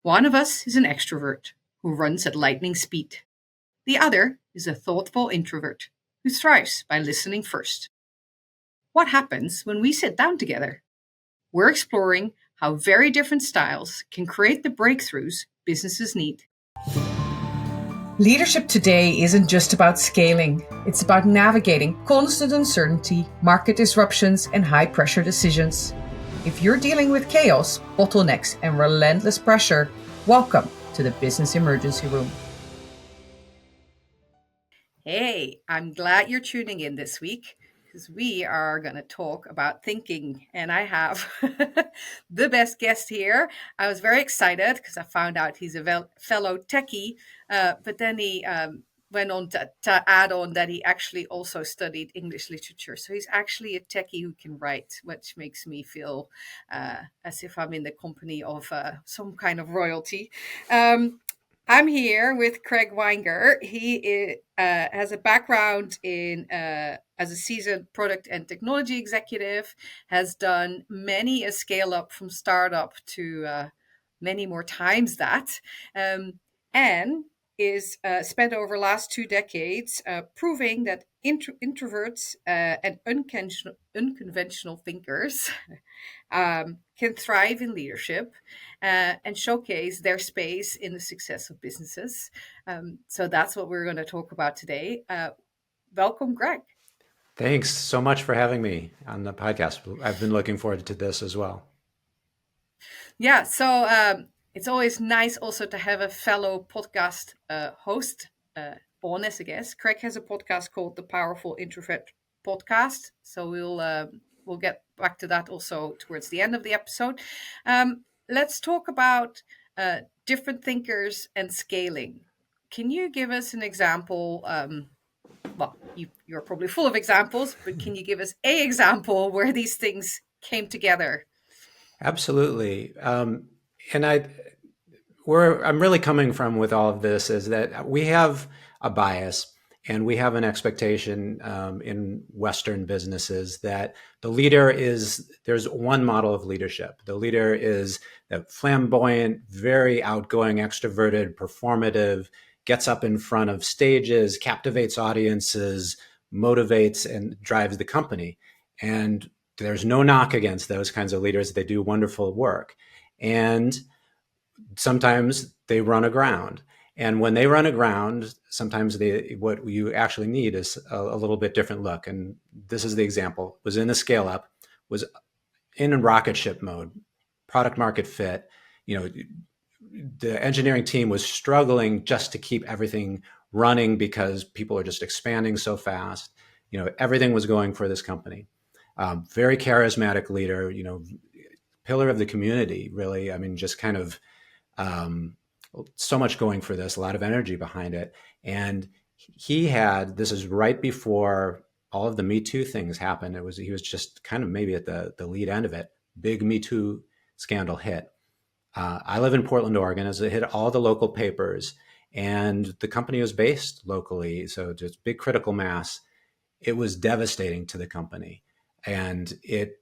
One of us is an extrovert who runs at lightning speed. The other is a thoughtful introvert who thrives by listening first. What happens when we sit down together? We're exploring how very different styles can create the breakthroughs businesses need. Leadership today isn't just about scaling, it's about navigating constant uncertainty, market disruptions, and high pressure decisions. If you're dealing with chaos, bottlenecks, and relentless pressure, welcome to the Business Emergency Room. Hey, I'm glad you're tuning in this week because we are going to talk about thinking. And I have the best guest here. I was very excited because I found out he's a fellow techie, but then he went on to add on that he actually also studied English literature. So he's actually a techie who can write, which makes me feel as if I'm in the company of some kind of royalty. I'm here with Craig Weinger. He has a background in as a seasoned product and technology executive, has done many a scale up from startup to many more times that, and is spent over the last 2 decades proving that introverts and unconventional thinkers can thrive in leadership and showcase their space in the success of businesses. So that's what we're going to talk about today. Welcome, Greg. Thanks so much for having me on the podcast. I've been looking forward to this as well. Yeah, so it's always nice also to have a fellow podcast host on as a guest. Craig has a podcast called the Powerful Introvert Podcast. So we'll get back to that also towards the end of the episode. Let's talk about different thinkers and scaling. Can you give us an example? Well, you're probably full of examples, but can you give us an example where these things came together? Absolutely. And I'm really coming from with all of this is that we have a bias and we have an expectation in Western businesses that there's one model of leadership. The leader is the flamboyant, very outgoing, extroverted, performative, gets up in front of stages, captivates audiences, motivates and drives the company. And there's no knock against those kinds of leaders. They do wonderful work. And sometimes they run aground. And when they run aground, sometimes what you actually need is a little bit different look. And this is the example. Was in a scale up, was in rocket ship mode, product market fit. The engineering team was struggling just to keep everything running because people are just expanding so fast. Everything was going for this company. Very charismatic leader, pillar of the community, really. I mean, just kind of so much going for this, a lot of energy behind it. And this is right before all of the Me Too things happened. He was just kind of maybe at the lead end of it. Big Me Too scandal hit. I live in Portland, Oregon, as it hit all the local papers, and the company was based locally. So just big critical mass. It was devastating to the company, and it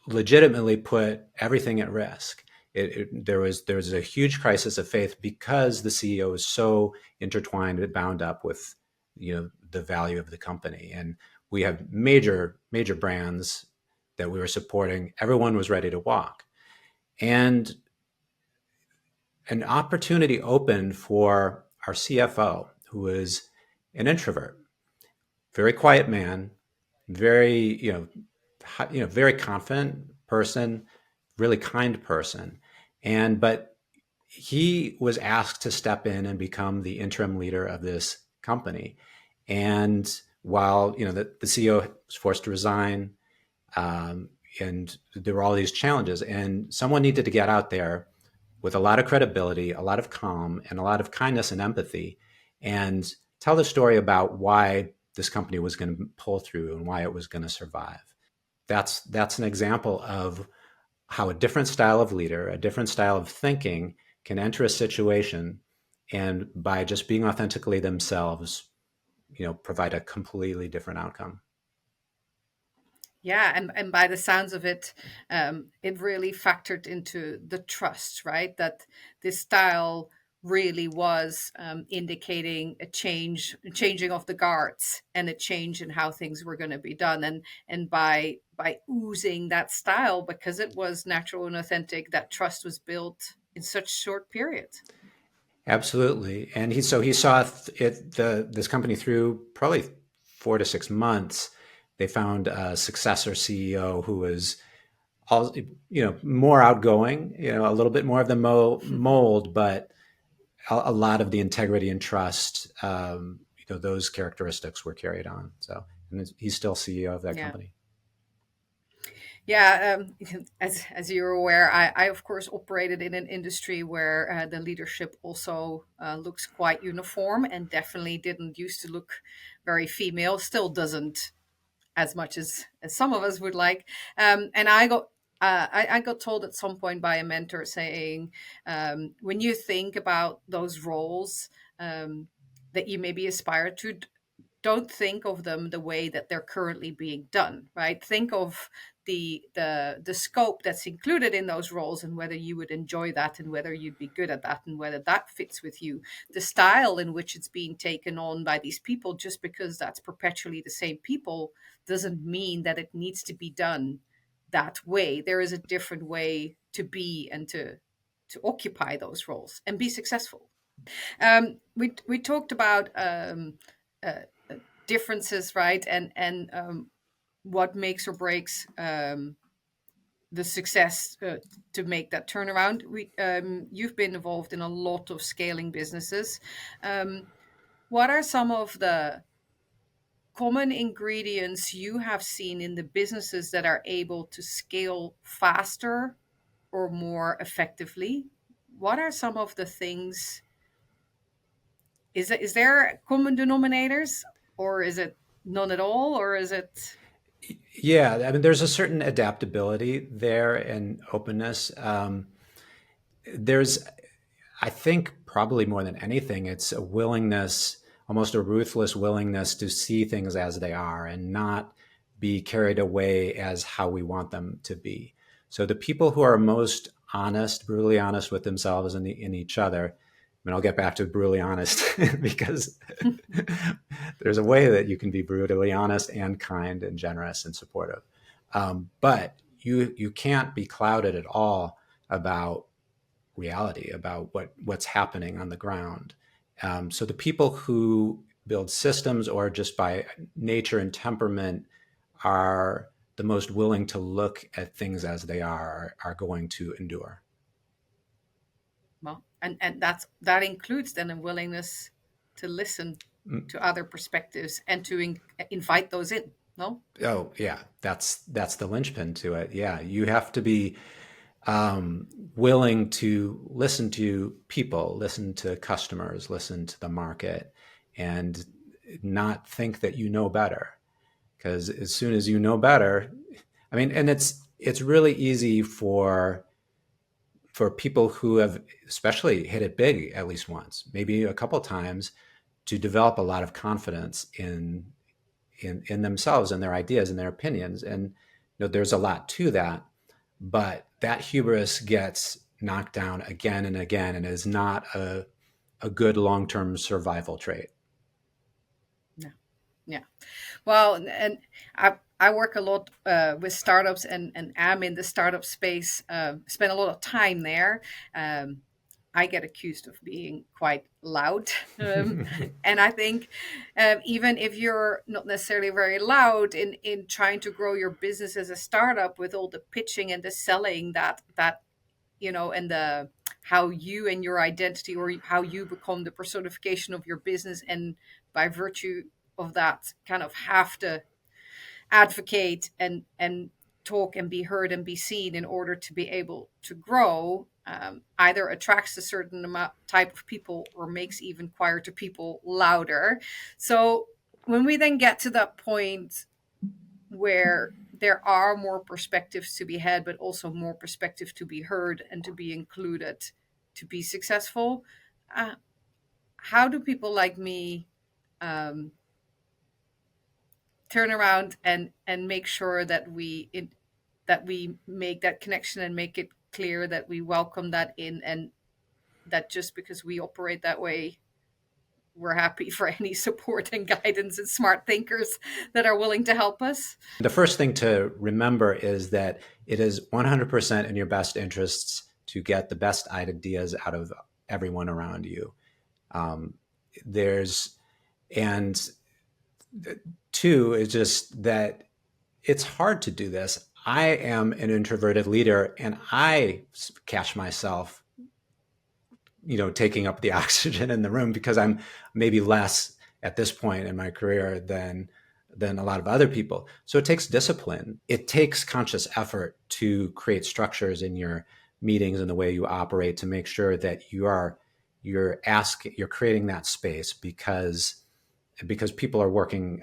legitimately put everything at risk. There was a huge crisis of faith because the CEO was so intertwined and bound up with the value of the company. And we have major brands that we were supporting. Everyone was ready to walk, and an opportunity opened for our CFO, who is an introvert, very quiet man, very very confident person, really kind person. But he was asked to step in and become the interim leader of this company. And while the CEO was forced to resign, and there were all these challenges, and someone needed to get out there with a lot of credibility, a lot of calm, and a lot of kindness and empathy, and tell the story about why this company was going to pull through and why it was going to survive. That's an example of how a different style of leader, a different style of thinking can enter a situation, and by just being authentically themselves, provide a completely different outcome. Yeah, and by the sounds of it, it really factored into the trust, right? That this style really was indicating changing of the guards, and a change in how things were going to be done. And by oozing that style, because it was natural and authentic, that trust was built in such short period. Absolutely. And he saw this company through probably 4 to 6 months. They found a successor CEO who was all, more outgoing, a little bit more of the mold, but a lot of the integrity and trust, those characteristics were carried on. So, and he's still CEO of that Yeah. company. Yeah, as you're aware, I of course operated in an industry where the leadership also looks quite uniform, and definitely didn't used to look very female. Still doesn't, as much as some of us would like. And I got told at some point by a mentor saying, when you think about those roles that you maybe aspire to, don't think of them the way that they're currently being done, right? Think of the scope that's included in those roles, and whether you would enjoy that, and whether you'd be good at that, and whether that fits with you. The style in which it's being taken on by these people, just because that's perpetually the same people, doesn't mean that it needs to be done that way. There is a different way to be, and to occupy those roles and be successful. We talked about uh, differences, right? And what makes or breaks the success to make that turnaround. You've been involved in a lot of scaling businesses. Um, what are some of the common ingredients you have seen in the businesses that are able to scale faster or more effectively? What are some of the things? Is there common denominators, or is it none at all, or is it? Yeah, I mean, there's a certain adaptability there and openness. There's, I think, probably more than anything, it's a willingness, almost a ruthless willingness to see things as they are and not be carried away as how we want them to be. So the people who are most honest, brutally honest with themselves and in each other, I mean, I'll get back to brutally honest because there's a way that you can be brutally honest and kind and generous and supportive. But you can't be clouded at all about reality, about what's happening on the ground. So the people who build systems, or just by nature and temperament, are the most willing to look at things as they are going to endure. Well, and that includes then a willingness to listen to other perspectives, and to invite those in. No. Oh yeah, that's the linchpin to it. Yeah, you have to be willing to listen to people, listen to customers, listen to the market, and not think that you know better. Because as soon as you know better, I mean, and it's really easy for people who have especially hit it big at least once, maybe a couple times, to develop a lot of confidence in themselves and their ideas and their opinions. And there's a lot to that, but that hubris gets knocked down again and again, and is not a good long-term survival trait. No. Yeah. Well, and I work a lot with startups, and am in the startup space. Spend a lot of time there. Um, I get accused of being quite loud. And I think even if you're not necessarily very loud in trying to grow your business as a startup, with all the pitching and the selling, that and the how you and your identity, or how you become the personification of your business, and by virtue of that kind of have to advocate and talk and be heard and be seen in order to be able to grow, either attracts a certain amount type of people, or makes even quieter people louder. So when we then get to that point where there are more perspectives to be had, but also more perspective to be heard and to be included to be successful, uh, how do people like me um, turn around and make sure that that we make that connection and make it clear that we welcome that in, and that just because we operate that way, we're happy for any support and guidance and smart thinkers that are willing to help us. The first thing to remember is that it is 100% in your best interests to get the best ideas out of everyone around you. Um, there's, and two is just that it's hard to do this. I am an introverted leader and I catch myself, taking up the oxygen in the room because I'm maybe less at this point in my career than a lot of other people. So it takes discipline. It takes conscious effort to create structures in your meetings and the way you operate to make sure that you're creating that space because people are working.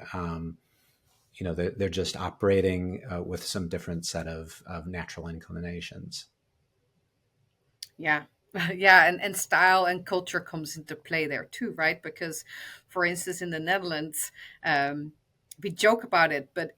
They're just operating with some different set of natural inclinations. Yeah. Yeah, and style and culture comes into play there too, right? Because, for instance, in the Netherlands, we joke about it, but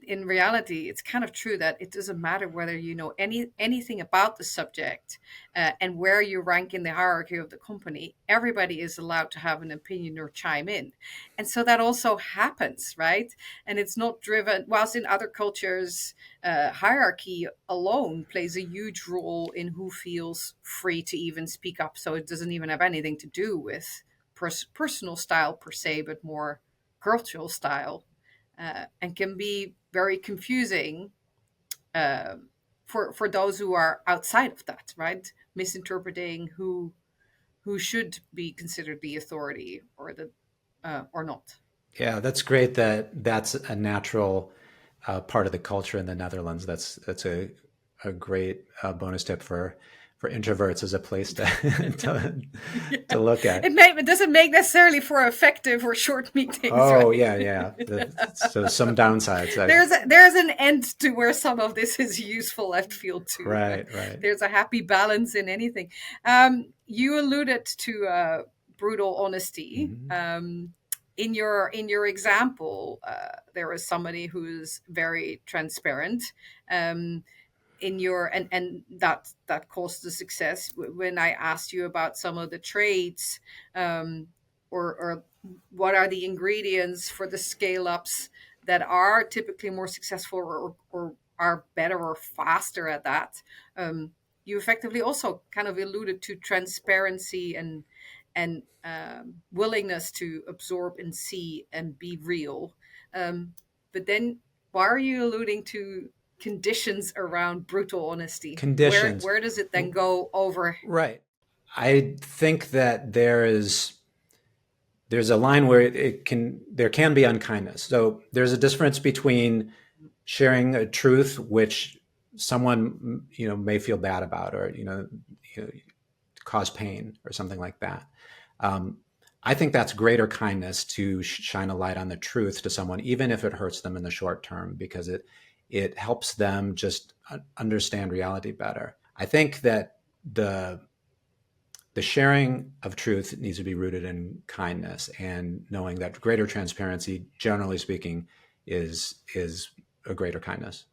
in reality, it's kind of true that it doesn't matter whether you know anything about the subject, and where you rank in the hierarchy of the company. Everybody is allowed to have an opinion or chime in, and so that also happens, right? And it's not driven. Whilst in other cultures, hierarchy alone plays a huge role in who feels free to even speak up. So it doesn't even have anything to do with personal style per se, but more cultural style, and can be very confusing, uh, for those who are outside of that, right? Misinterpreting who should be considered the authority or the or not. Yeah, that's great that that's a natural part of the culture in the Netherlands. That's a great bonus tip for introverts as a place to to, Yeah. to look at. It doesn't make necessarily for effective or short meetings, Oh right? yeah, yeah. So some downsides. There's an end to where some of this is useful left field too, right? Right, right. There's a happy balance in anything. You alluded to brutal honesty. Mhm. In your example, there was somebody who's very transparent. Um, in your and that caused the success. When I asked you about some of the traits, um, or what are the ingredients for the scale ups that are typically more successful, or are better or faster at that, you effectively also kind of alluded to transparency and willingness to absorb and see and be real. But then why are you alluding to conditions around brutal honesty? Conditions. Where does it then go over? Right. I think that there's a line where there can be unkindness. So there's a difference between sharing a truth which someone may feel bad about, or cause pain or something like that. Um, I think that's greater kindness to shine a light on the truth to someone, even if it hurts them in the short term, because it helps them just understand reality better. I think that the sharing of truth needs to be rooted in kindness and knowing that greater transparency, generally speaking, is a greater kindness.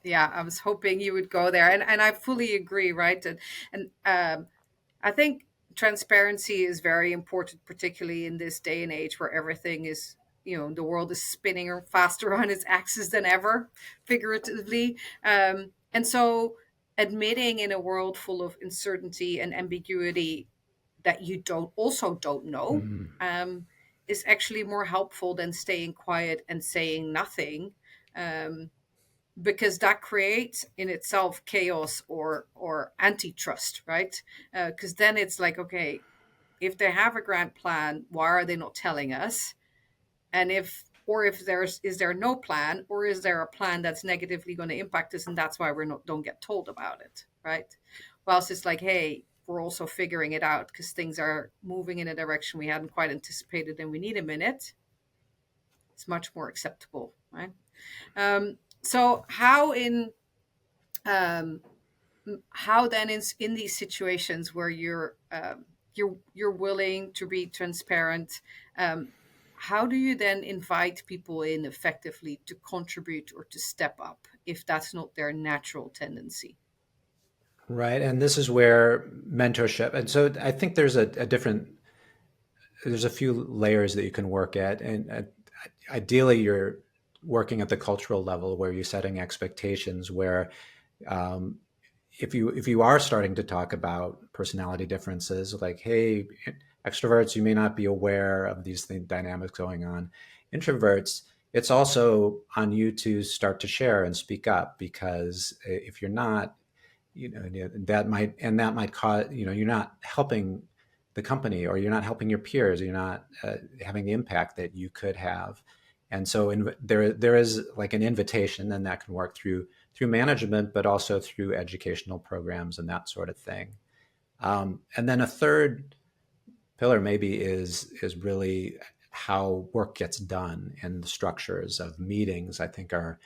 Yeah, I was hoping you would go there, and I fully agree, right? And I think transparency is very important, particularly in this day and age where everything is, the world is spinning faster on its axis than ever, figuratively. And so, admitting in a world full of uncertainty and ambiguity that you don't know, Mm. is actually more helpful than staying quiet and saying nothing. Um, because that creates in itself chaos or antitrust, right? Because then it's like, okay, if they have a grand plan, why are they not telling us? And if there's is there no plan, or is there a plan that's negatively going to impact us, and that's why we're not don't get told about it, right? Whilst it's like, hey, we're also figuring it out because things are moving in a direction we hadn't quite anticipated, and we need a minute. It's much more acceptable, right? So um, how then is in these situations where you're willing to be transparent, um, how do you then invite people in effectively to contribute or to step up if that's not their natural tendency? Right. And this is where mentorship, and so I think a different, there's a few layers that you can work at. And ideally, you're working at the cultural level where you're setting expectations where um, if you are starting to talk about personality differences, like, hey, extroverts, you may not be aware of these dynamics going on. Introverts, it's also on you to start to share and speak up, because if you're not, that might cause, you're not helping the company, or you're not helping your peers, you're not having the impact that you could have. And so there is like an invitation, and that can work through management, but also through educational programs and that sort of thing. And then a third pillar maybe is really how work gets done, and the structures of meetings. I think are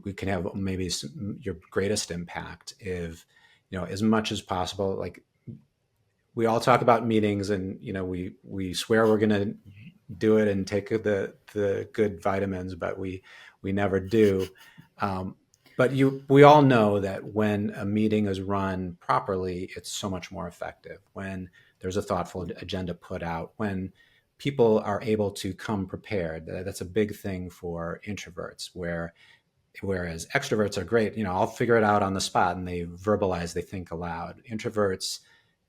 we can have maybe your greatest impact if, as much as possible, like, we all talk about meetings, and we swear we're going to do it and take the good vitamins, but we never do. Um, but we all know that when a meeting is run properly, it's so much more effective. When there's a thoughtful agenda put out, when people are able to come prepared, that's a big thing for introverts. Whereas extroverts are great, I'll figure it out on the spot, and they verbalize, they think aloud. Introverts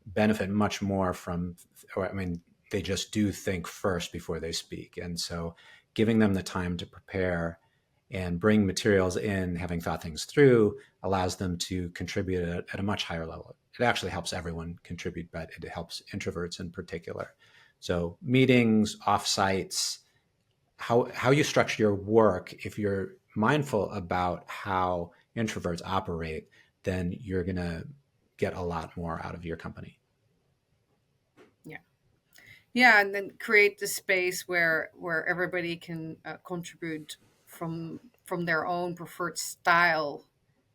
benefit much more from, or I mean, they just do think first before they speak. And so giving them the time to prepare and bring materials in, having thought things through, allows them to contribute at a much higher level. It actually helps everyone contribute, but it helps introverts in particular. So meetings, offsites, how you structure your work, if you're mindful about how introverts operate, then you're going to get a lot more out of your company. Yeah. Yeah, and then create the space where everybody can contribute from their own preferred style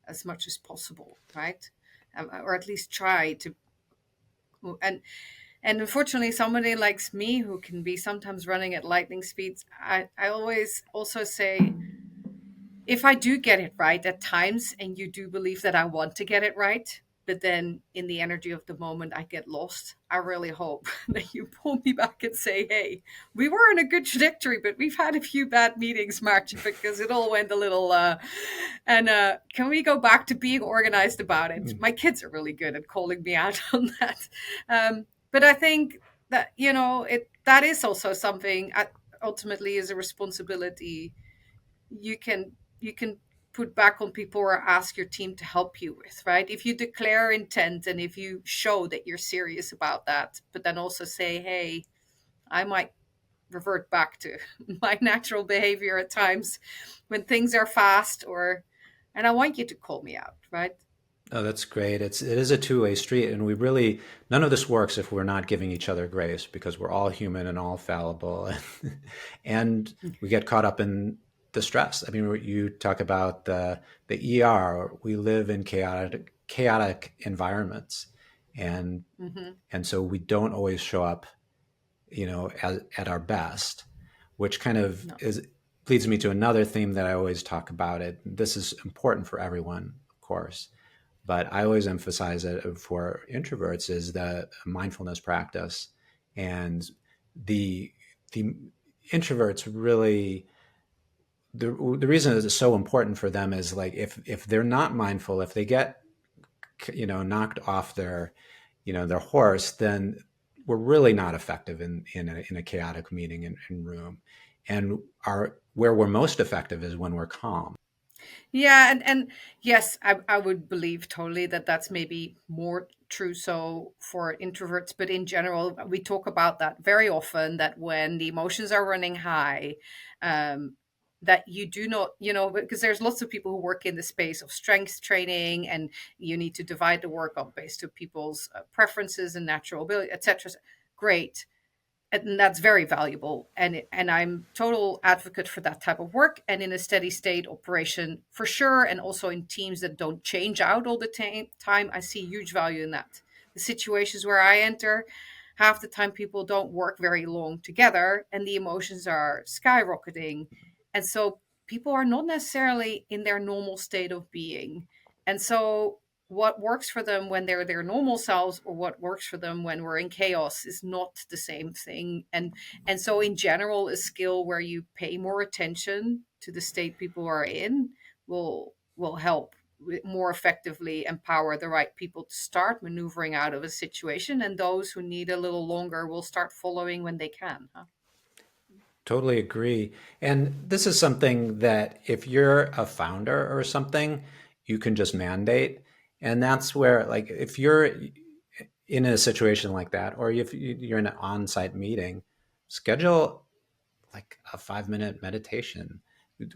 as much as possible, right? Or at least try to. And unfortunately, somebody like me who can be sometimes running at lightning speeds, I always also say, if I do get it right at times, and you do believe that I want to get it right, but then in the energy of the moment I get lost, I really hope that you pull me back and say, hey, we were in a good trajectory, but we've had a few bad meetings, March, because it all went a little and can we go back to being organized about it? My kids are really good at calling me out on that. But I think that, that is also something, ultimately, is a responsibility you can put back on people, or ask your team to help you with, right? If you declare intent, and if you show that you're serious about that, but then also say, hey, I might revert back to my natural behavior at times when things are fast, or and I want you to call me out, right? Oh, that's great. It is a two-way street, and we really, none of this works if we're not giving each other grace, because we're all human and all fallible, and we get caught up in the stress. I mean, you talk about the ER. We live in chaotic environments, and Mm-hmm. and so we don't always show up, at our best, which kind of No. is leads me to another theme that I always talk about. It This is important for everyone, of course, but I always emphasize it for introverts is the mindfulness practice. And the the introverts really, the reason it's so important for them is, like, if they're not mindful, if they get knocked off their horse, then we're really not effective in a chaotic meeting in room. And our where we're most effective is when we're calm. Yeah, and yes, I would believe totally that that's maybe more true so for introverts, but in general, we talk about that very often, that when the emotions are running high, um, that you do not, because there's lots of people who work in the space of strength training, and you need to divide the work up based on people's preferences and natural ability, etc. Great, and that's very valuable, and I'm total advocate for that type of work, and in a steady state operation for sure, and also in teams that don't change out all the time. I see huge value in that. The situations where I enter, half the time people don't work very long together and the emotions are skyrocketing. And so people are not necessarily in their normal state of being. And so what works for them when they're their normal selves or what works for them when we're in chaos is not the same thing. And so in general, a skill where you pay more attention to the state people are in will help more effectively empower the right people to start maneuvering out of a situation, and those who need a little longer will start following when they can, huh? Totally agree. And this is something that if you're a founder or something, you can just mandate. And that's where, like, if you're in a situation like that, or if you're in an on-site meeting, schedule like a 5 minute meditation,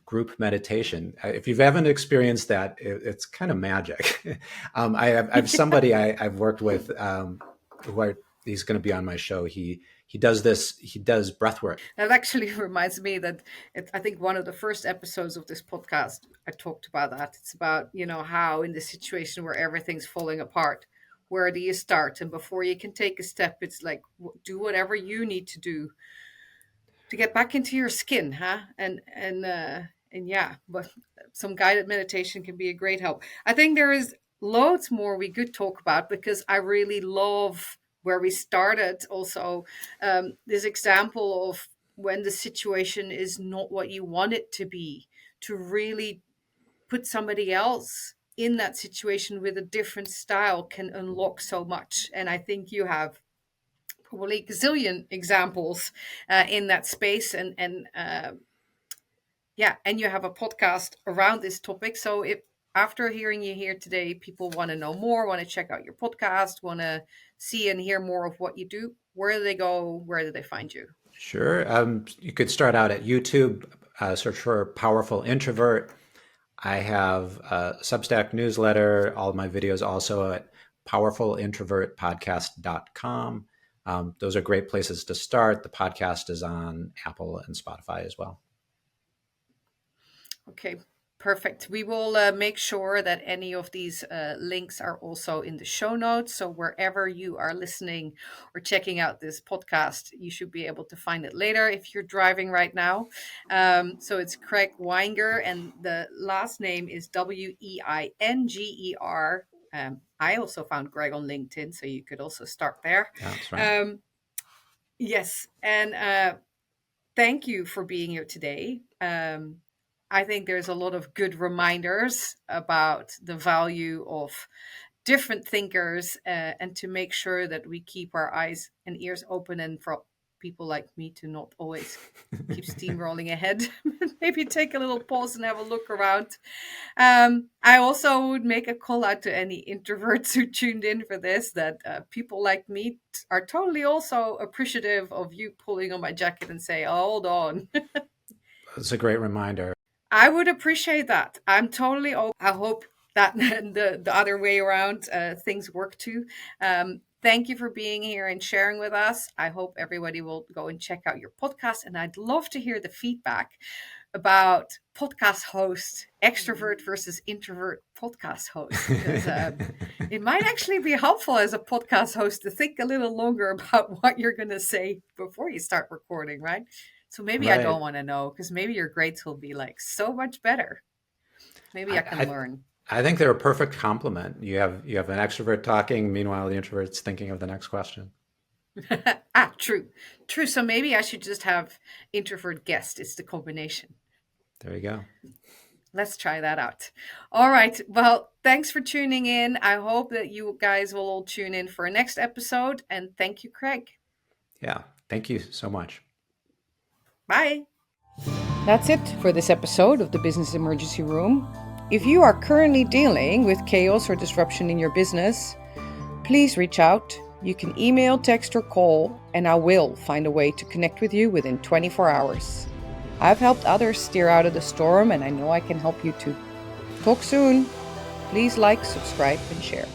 group meditation. If you haven't experienced that, it's kind of magic. I have somebody I've worked with he's going to be on my show. He does this. He does breath work. That actually reminds me that I think one of the first episodes of this podcast, I talked about that. It's about, how in the situation where everything's falling apart, where do you start? And before you can take a step, it's like, do whatever you need to do to get back into your skin, huh? And yeah, but some guided meditation can be a great help. I think there is loads more we could talk about because I really love where we started. Also, this example of when the situation is not what you want it to be, to really put somebody else in that situation with a different style can unlock so much. And I think you have probably a gazillion examples in that space, and yeah, and you have a podcast around this topic. So if after hearing you here today, people want to know more, want to check out your podcast, want to see and hear more of what you do, where do they go? Where do they find you? Sure. You could start out at YouTube, search for Powerful Introvert. I have a Substack newsletter, all of my videos also at powerfulintrovertpodcast.com. Those are great places to start. The podcast is on Apple and Spotify as well. Okay, perfect. We will make sure that any of these links are also in the show notes. So wherever you are listening or checking out this podcast, you should be able to find it later if you're driving right now. So it's Craig Weinger, and the last name is Weinger. I also found Greg on LinkedIn, so you could also start there. That's right. Yes, and thank you for being here today. I think there's a lot of good reminders about the value of different thinkers, and to make sure that we keep our eyes and ears open, and for people like me to not always keep steamrolling ahead. Maybe take a little pause and have a look around. I also would make a call out to any introverts who tuned in for this, that people like me are totally also appreciative of you pulling on my jacket and say, hold on. It's a great reminder. I would appreciate that. I'm totally open. I hope that the other way around things work too. Thank you for being here and sharing with us. I hope everybody will go and check out your podcast. And I'd love to hear the feedback about podcast host, extrovert versus introvert podcast host. Because it might actually be helpful as a podcast host to think a little longer about what you're going to say before you start recording, right? So maybe I Right. don't want to know, because maybe your grades will be like so much better. Maybe I can I, learn. I think they're a perfect complement. You have an extrovert talking, meanwhile the introvert's thinking of the next question. True. True. So maybe I should just have introvert guest. It's the combination. There you go. Let's try that out. All right. Well, thanks for tuning in. I hope that you guys will all tune in for a next episode. And thank you, Craig. Yeah. Thank you so much. Bye. That's it for this episode of the Business Emergency Room. If you are currently dealing with chaos or disruption in your business, please reach out. You can email, text, or call, and I will find a way to connect with you within 24 hours. I've helped others steer out of the storm, and I know I can help you too. Talk soon. Please like, subscribe, and share.